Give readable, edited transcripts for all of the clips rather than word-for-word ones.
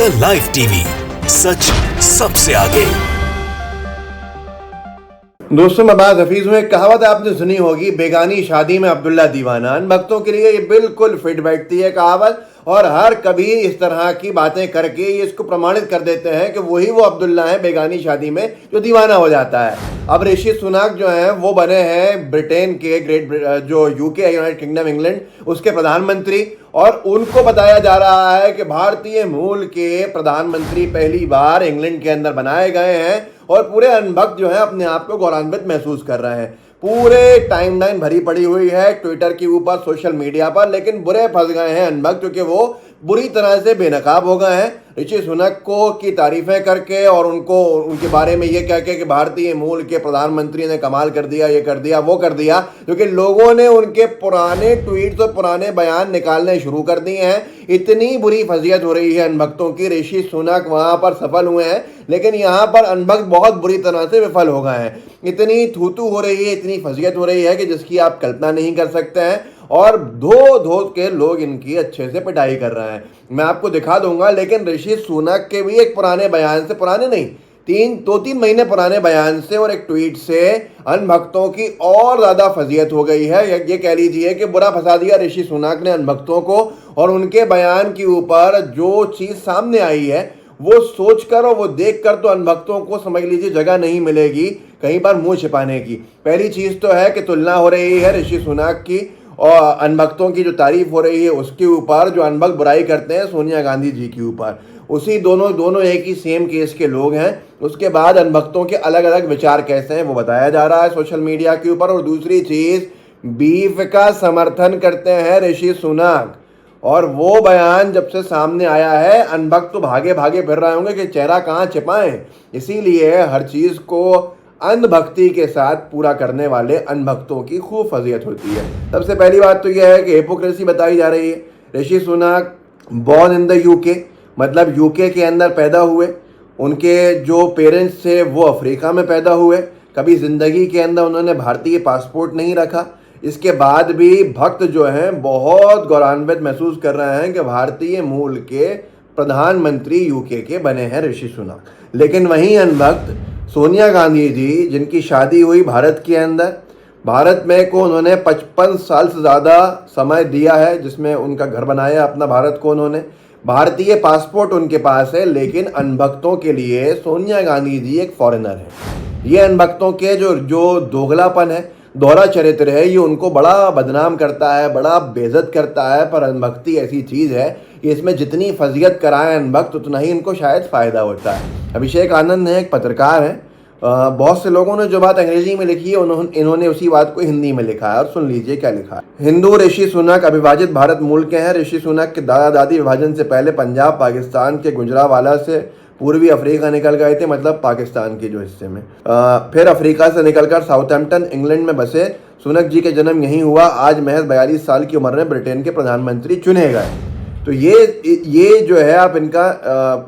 The live TV, सच सबसे आगे। दोस्तों, मैं बात हफीज हूँ। एक कहावत आपने सुनी होगी, बेगानी शादी में अब्दुल्ला दीवाना। अन भक्तों के लिए ये बिल्कुल फिट बैठती है कहावत, और हर कभी इस तरह की बातें करके ये इसको प्रमाणित कर देते हैं कि वही वो अब्दुल्ला है बेगानी शादी में जो दीवाना हो जाता है। अब ऋषि सुनक जो हैं वो बने हैं ब्रिटेन के जो यूके यूनाइटेड किंगडम इंग्लैंड उसके प्रधानमंत्री, और उनको बताया जा रहा है कि भारतीय मूल के प्रधानमंत्री पहली बार इंग्लैंड के अंदर बनाए गए हैं, और पूरे अनभक्त जो है अपने आप को गौरवान्वित महसूस कर रहे हैं। पूरे टाइमलाइन भरी पड़ी हुई है ट्विटर के ऊपर, सोशल मीडिया पर, लेकिन बुरे फंस गए हैं अनभक्त, क्योंकि वो बुरी तरह से बेनकाब हो गए हैं ऋषि सुनक को की तारीफें करके, और उनको उनके बारे में ये कह के कि भारतीय मूल के प्रधानमंत्री ने कमाल कर दिया, ये कर दिया, वो कर दिया, क्योंकि लोगों ने उनके पुराने ट्वीट्स और पुराने बयान निकालने शुरू कर दिए हैं। इतनी बुरी फजीयत हो रही है अनभक्तों की। ऋषि सुनक वहां पर सफल हुए हैं, लेकिन यहाँ पर अनभक्त बहुत बुरी तरह से विफल हो गए हैं। इतनी थूतू हो रही है, इतनी फजीयत हो रही है कि जिसकी आप कल्पना नहीं कर सकते हैं, और धो धो के लोग इनकी अच्छे से पिटाई कर रहे हैं। मैं आपको दिखा दूंगा, लेकिन ऋषि सुनक के भी एक पुराने बयान से, पुराने नहीं, 2-3 महीने पुराने बयान से और एक ट्वीट से अनभक्तों की और ज़्यादा फजीयत हो गई है। ये कह लीजिए कि बुरा फंसा दिया ऋषि सुनक ने अनभक्तों को, और उनके बयान के ऊपर जो चीज़ सामने आई है वो सोचकर और वो देखकर तो अनभक्तों को समझ लीजिए जगह नहीं मिलेगी कहीं पर मुंह छिपाने की। पहली चीज़ तो है कि तुलना हो रही है ऋषि सुनक की और अनभक्तों की जो तारीफ हो रही है उसके ऊपर, जो अनभक्त बुराई करते हैं सोनिया गांधी जी के ऊपर। उसी दोनों एक ही सेम केस के लोग हैं। उसके बाद अनभक्तों के अलग अलग विचार कैसे हैं वो बताया जा रहा है सोशल मीडिया के ऊपर। और दूसरी चीज़, बीफ का समर्थन करते हैं ऋषि सुनक, और वो बयान जब से सामने आया है अनभक्त तो भागे भागे फिर रहे होंगे कि चेहरा कहाँ छिपाएं। इसीलिए हर चीज़ को अंधभक्ति के साथ पूरा करने वाले अनभक्तों की खूब फजीयत होती है। सबसे पहली बात तो यह है कि हिपोक्रेसी बताई जा रही है। Rishi Sunak born in the UK, मतलब यूके के अंदर पैदा हुए, उनके जो पेरेंट्स थे वो अफ्रीका में पैदा हुए, कभी ज़िंदगी के अंदर उन्होंने भारतीय पासपोर्ट नहीं रखा। इसके बाद भी भक्त जो हैं बहुत गौरवान्वित महसूस कर रहे हैं कि भारतीय मूल के प्रधानमंत्री यूके के बने हैं ऋषि सुनक। लेकिन वहीं अनभक्त सोनिया गांधी जी, जिनकी शादी हुई भारत के अंदर, भारत में को उन्होंने 55 साल से ज़्यादा समय दिया है, जिसमें उनका घर बनाया अपना भारत को उन्होंने, भारतीय पासपोर्ट उनके पास है, लेकिन अनभक्तों के लिए सोनिया गांधी जी एक फॉरेनर है। ये अनभक्तों के जो दोगलापन है, दोहरा चरित्र है, ये उनको बड़ा बदनाम करता है, बड़ा बेइज्जत करता है। पर अनभक्ति ऐसी चीज़ है कि इसमें जितनी फजीयत कराए अनभक्त उतना ही इनको शायद फ़ायदा होता है। अभिषेक आनंद है, एक पत्रकार है, बहुत से लोगों ने जो बात अंग्रेजी में लिखी है इन्होंने उसी बात को हिंदी में लिखा है, और सुन लीजिए क्या लिखा है। हिंदू ऋषि सुनक अविभाजित भारत मूल के हैं। ऋषि सुनक के दादा दादी विभाजन से पहले पंजाब पाकिस्तान के गुजरावाला से पूर्वी अफ्रीका निकल गए थे, मतलब पाकिस्तान के जो हिस्से में, फिर अफ्रीका से निकलकर साउथहैम्पटन इंग्लैंड में बसे। सुनक जी के जन्म यहीं हुआ। आज महज 42 साल की उम्र में ब्रिटेन के प्रधानमंत्री चुने गए। तो ये जो है आप इनका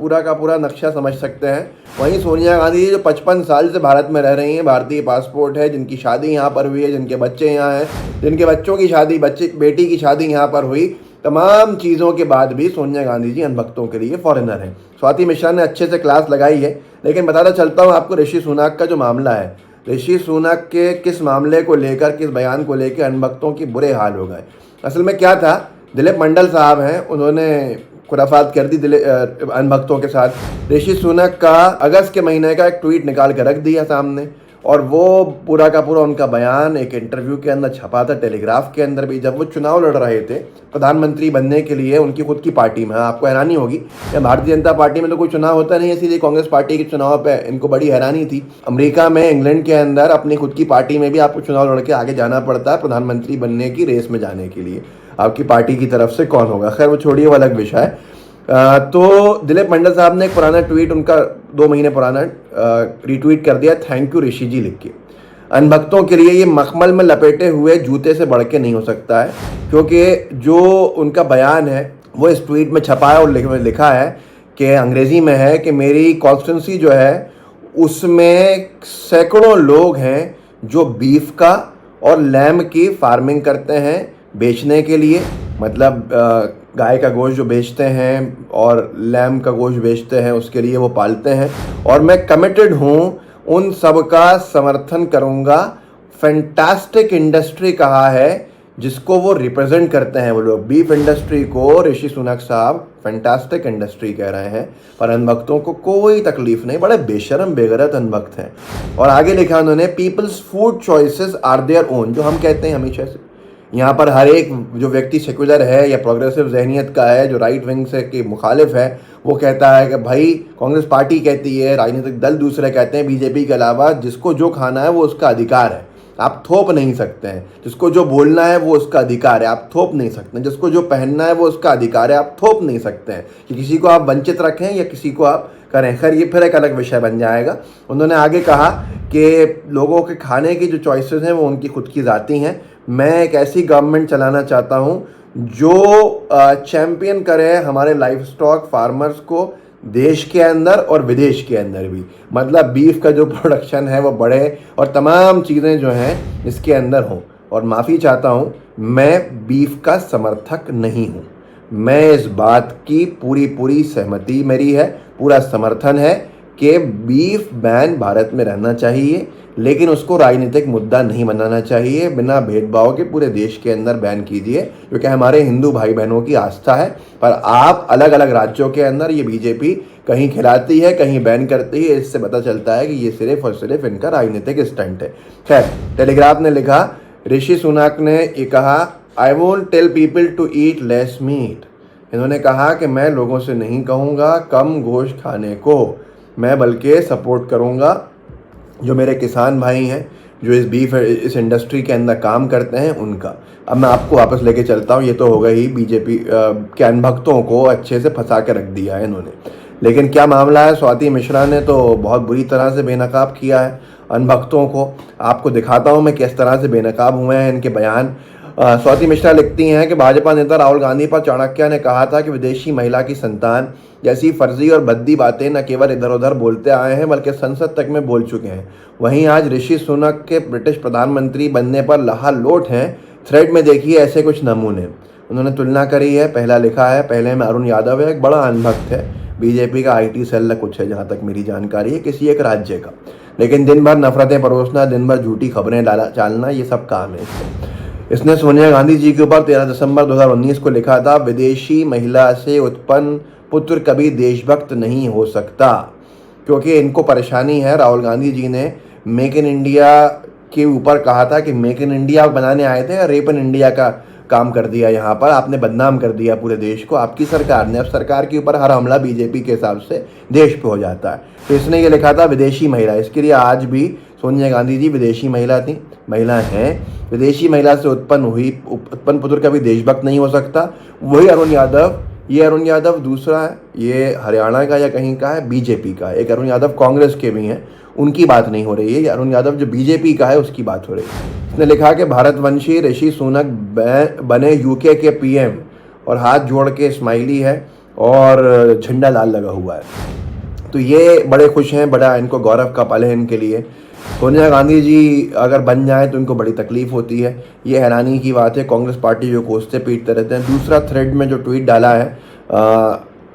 पूरा का पूरा नक्शा समझ सकते हैं। वहीं सोनिया गांधी जो 55 साल से भारत में रह रही हैं, भारतीय पासपोर्ट है, जिनकी शादी यहाँ पर हुई है, जिनके बच्चे यहाँ हैं, जिनके बच्चों की शादी, बेटी की शादी यहाँ पर हुई, तमाम चीज़ों के बाद भी सोनिया गांधी जी अनभक्तों के लिए फॉरेनर हैं। स्वाति मिश्रा ने अच्छे से क्लास लगाई है, लेकिन बताता चलता हूँ आपको ऋषि सुनक का जो मामला है, ऋषि सुनक के किस मामले को लेकर, किस बयान को लेकर अनभक्तों की बुरे हाल हो गए। असल में क्या था, दिलीप मंडल साहब हैं, उन्होंने खुराफात कर दी अनभक्तों के साथ। ऋषि सुनक का अगस्त के महीने का एक ट्वीट निकाल कर रख दिया सामने, और वो पूरा का पूरा उनका बयान एक इंटरव्यू के अंदर छपा था, टेलीग्राफ के अंदर भी, जब वो चुनाव लड़ रहे थे प्रधानमंत्री बनने के लिए उनकी खुद की पार्टी में। आपको हैरानी होगी, भारतीय जनता पार्टी में तो कोई चुनाव होता नहीं है, इसीलिए कांग्रेस पार्टी के चुनाव पे इनको बड़ी हैरानी थी। अमेरिका में, इंग्लैंड के अंदर अपनी खुद की पार्टी में भी आपको चुनाव लड़ के आगे जाना पड़ता है प्रधानमंत्री बनने की रेस में जाने के लिए। आपकी पार्टी की तरफ से कौन होगा, खैर वो छोड़िए, वो अलग विषय है। तो दिलीप मंडल साहब ने एक पुराना ट्वीट, उनका 2 महीने पुराना, रिट्वीट कर दिया, थैंक यू ऋषि जी लिख के। अनभक्तों के लिए ये मखमल में लपेटे हुए जूते से बढ़ के नहीं हो सकता है, क्योंकि जो उनका बयान है वो इस ट्वीट में छपा है, और लिखा है कि अंग्रेज़ी में है कि मेरी कॉन्स्टिट्यूंसी जो है उसमें सैकड़ों लोग हैं जो बीफ का और लैम की फार्मिंग करते हैं बेचने के लिए, मतलब गाय का गोश्त जो बेचते हैं और लैम का गोश्त बेचते हैं उसके लिए वो पालते हैं, और मैं कमिटेड हूँ उन सब का समर्थन करूँगा। फैंटास्टिक इंडस्ट्री कहा है जिसको वो रिप्रेजेंट करते हैं वो लोग। बीफ इंडस्ट्री को ऋषि सुनक साहब फैंटास्टिक इंडस्ट्री कह रहे हैं, पर अंधभक्तों को कोई तकलीफ नहीं, बड़े बेशरम बेगरत अंधभक्त हैं। और आगे लिखा उन्होंने, people's food choices are their own, जो हम कहते हैं हमेशा से। यहाँ पर हर एक जो व्यक्ति सेक्युलर है या प्रोग्रेसिव जहनीत का है, जो राइट विंग से के मुखालिफ है, वो कहता है कि भाई कांग्रेस पार्टी कहती है, राजनीतिक दल दूसरे कहते हैं बीजेपी के अलावा, जिसको जो खाना है वो उसका अधिकार है, आप थोप नहीं सकते हैं। जिसको जो बोलना है वो उसका अधिकार है, आप थोप नहीं सकते हैं। जिसको जो पहनना है वो उसका अधिकार है, आप थोप नहीं सकते हैं कि किसी को आप वंचित रखें या किसी को आप करें। खैर ये फिर एक अलग विषय बन जाएगा। उन्होंने आगे कहा कि लोगों के खाने की जो चॉइसेस हैं वो उनकी खुद की ज़ाती हैं। मैं एक ऐसी गवर्नमेंट चलाना चाहता हूँ जो चैम्पियन करे हमारे लाइफ स्टॉक फार्मर्स को, देश के अंदर और विदेश के अंदर भी। मतलब बीफ का जो प्रोडक्शन है वो बढ़े और तमाम चीज़ें जो हैं इसके अंदर हों। और माफ़ी चाहता हूँ, मैं बीफ का समर्थक नहीं हूँ। मैं इस बात की पूरी सहमति मेरी है, पूरा समर्थन है कि बीफ बैन भारत में रहना चाहिए, लेकिन उसको राजनीतिक मुद्दा नहीं बनाना चाहिए। बिना भेदभाव के पूरे देश के अंदर बैन कीजिए, क्योंकि हमारे हिंदू भाई बहनों की आस्था है। पर आप अलग अलग राज्यों के अंदर ये बीजेपी कहीं खिलाती है, कहीं बैन करती है। इससे पता चलता है कि ये सिर्फ और सिर्फ इनका राजनीतिक स्टंट है। खैर, टेलीग्राफ ने लिखा, ऋषि सुनक ने ये कहा, I won't tell people to eat less meat. इन्होंने कहा कि मैं लोगों से नहीं कहूँगा कम गोश्त खाने को, मैं बल्कि सपोर्ट करूँगा जो मेरे किसान भाई हैं, जो इस इंडस्ट्री के अंदर काम करते हैं उनका। अब मैं आपको वापस लेके चलता हूँ। ये तो हो गई बीजेपी के अनभक्तों को अच्छे से फंसा के रख दिया है इन्होंने, लेकिन क्या मामला है, स्वाति मिश्रा ने तो बहुत बुरी तरह से बेनकाब किया है अनभक्तों को। आपको दिखाता हूँ मैं किस तरह से बेनकाब हुए हैं इनके बयान। स्वाति मिश्रा लिखती हैं कि भाजपा नेता राहुल गांधी पर चाणक्य ने कहा था कि विदेशी महिला की संतान जैसी फर्जी और भद्दी बातें न केवल इधर उधर बोलते आए हैं बल्कि संसद तक में बोल चुके हैं। वहीं आज ऋषि सुनक के ब्रिटिश प्रधानमंत्री बनने पर लहालोट हैं। थ्रेड में देखिए ऐसे कुछ नमूने। उन्होंने तुलना करी है, पहला लिखा है, पहले में अरुण यादव है, एक बड़ा अनभक्त है, बीजेपी का IT सेल कुछ है जहाँ तक मेरी जानकारी है, किसी एक राज्य का, लेकिन दिन भर नफरतें परोसना, दिन भर झूठी खबरें डालना, ये सब काम है इसने सोनिया गांधी जी के ऊपर 13 दिसंबर 2019 को लिखा था, विदेशी महिला से उत्पन्न पुत्र कभी देशभक्त नहीं हो सकता। क्योंकि इनको परेशानी है। राहुल गांधी जी ने मेक इन इंडिया के ऊपर कहा था कि मेक इन इंडिया बनाने आए थे, रेप इन इंडिया का काम कर दिया। यहाँ पर आपने बदनाम कर दिया पूरे देश को, आपकी सरकार ने। अब सरकार के ऊपर हर हमला बीजेपी के हिसाब से देश पे हो जाता है। तो इसने ये लिखा था विदेशी महिला। इसके लिए आज भी सोनिया गांधी जी विदेशी महिला थी, महिला हैं। विदेशी महिला से उत्पन्न पुत्र कभी देशभक्त नहीं हो सकता। वही अरुण यादव, ये अरुण यादव दूसरा है, ये हरियाणा का या कहीं का है, बीजेपी का। एक अरुण यादव कांग्रेस के भी हैं, उनकी बात नहीं हो रही है। ये अरुण यादव जो बीजेपी का है उसकी बात हो रही है। इसने लिखा कि भारतवंशी ऋषि सुनक बने UK के PM, और हाथ जोड़ के स्माइली है और झंडा लाल लगा हुआ है। तो ये बड़े खुश हैं, बड़ा इनको गौरव का पल है इनके लिए। सोनिया गांधी जी अगर बन जाए तो इनको बड़ी तकलीफ होती है। ये हैरानी की बात है, कांग्रेस पार्टी जो कोसते पीटते रहते हैं। दूसरा थ्रेड में जो ट्वीट डाला है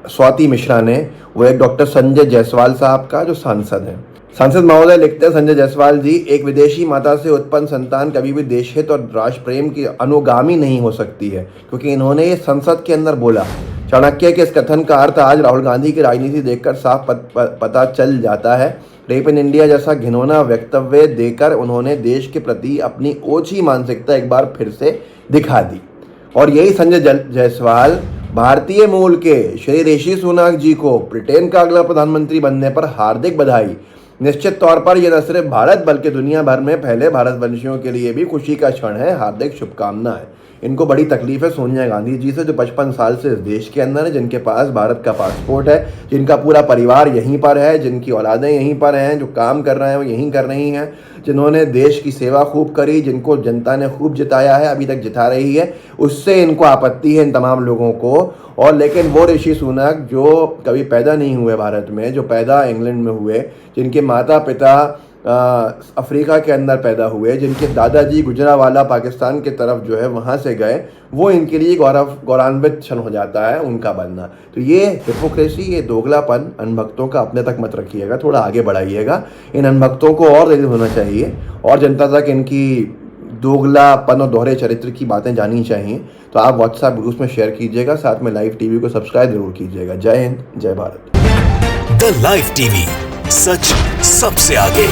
स्वाति मिश्रा ने, वो एक डॉक्टर संजय जायसवाल साहब का, जो सांसद हैं। सांसद महोदय लिखते हैं, संजय जायसवाल जी, एक विदेशी माता से उत्पन्न संतान कभी भी देश हित और राष्ट्र प्रेम की अनुगामी नहीं हो सकती है, क्योंकि इन्होंने ये संसद के अंदर बोला। चाणक्य के इस कथन का अर्थ आज राहुल गांधी की राजनीति देखकर साफ पता चल जाता है। रेप इन इंडिया जैसा घिनौना वक्तव्य देकर उन्होंने देश के प्रति अपनी ओछी मानसिकता एक बार फिर से दिखा दी। और यही संजय जायसवाल भारतीय मूल के श्री ऋषि सुनक जी को ब्रिटेन का अगला प्रधानमंत्री बनने पर हार्दिक बधाई। निश्चित तौर पर यह न सिर्फ भारत बल्कि दुनिया भर में फैले भारतवंशियों के लिए भी खुशी का क्षण है। हार्दिक शुभकामनाएं। इनको बड़ी तकलीफ है सोनिया गांधी जी से, जो 55 साल से इस देश के अंदर है, जिनके पास भारत का पासपोर्ट है, जिनका पूरा परिवार यहीं पर है, जिनकी औलादें यहीं पर हैं, जो काम कर रहे हैं वो यहीं कर रही हैं, जिन्होंने देश की सेवा खूब करी, जिनको जनता ने खूब जिताया है, अभी तक जिता रही है। उससे इनको आपत्ति है इन तमाम लोगों को। और लेकिन वो ऋषि सुनक जो कभी पैदा नहीं हुए भारत में, जो पैदा इंग्लैंड में हुए, जिनके माता पिता अफ्रीका के अंदर पैदा हुए, जिनके दादाजी गुजरावाला पाकिस्तान के तरफ जो है वहाँ से गए, वो इनके लिए गौरवान्वित क्षण हो जाता है उनका बनना। तो ये हिपोक्रेसी, ये दोगलापन अनभक्तों का अपने तक मत रखिएगा, थोड़ा आगे बढ़ाइएगा। इन अनभक्तों को और देर होना चाहिए और जनता तक इनकी दोगलापन और दोहरे चरित्र की बातें जाननी चाहिए। तो आप व्हाट्सएप ग्रुप में शेयर कीजिएगा, साथ में लाइव टीवी को सब्सक्राइब जरूर कीजिएगा। जय हिंद, जय भारत। द लाइव टीवी, सच सबसे आगे।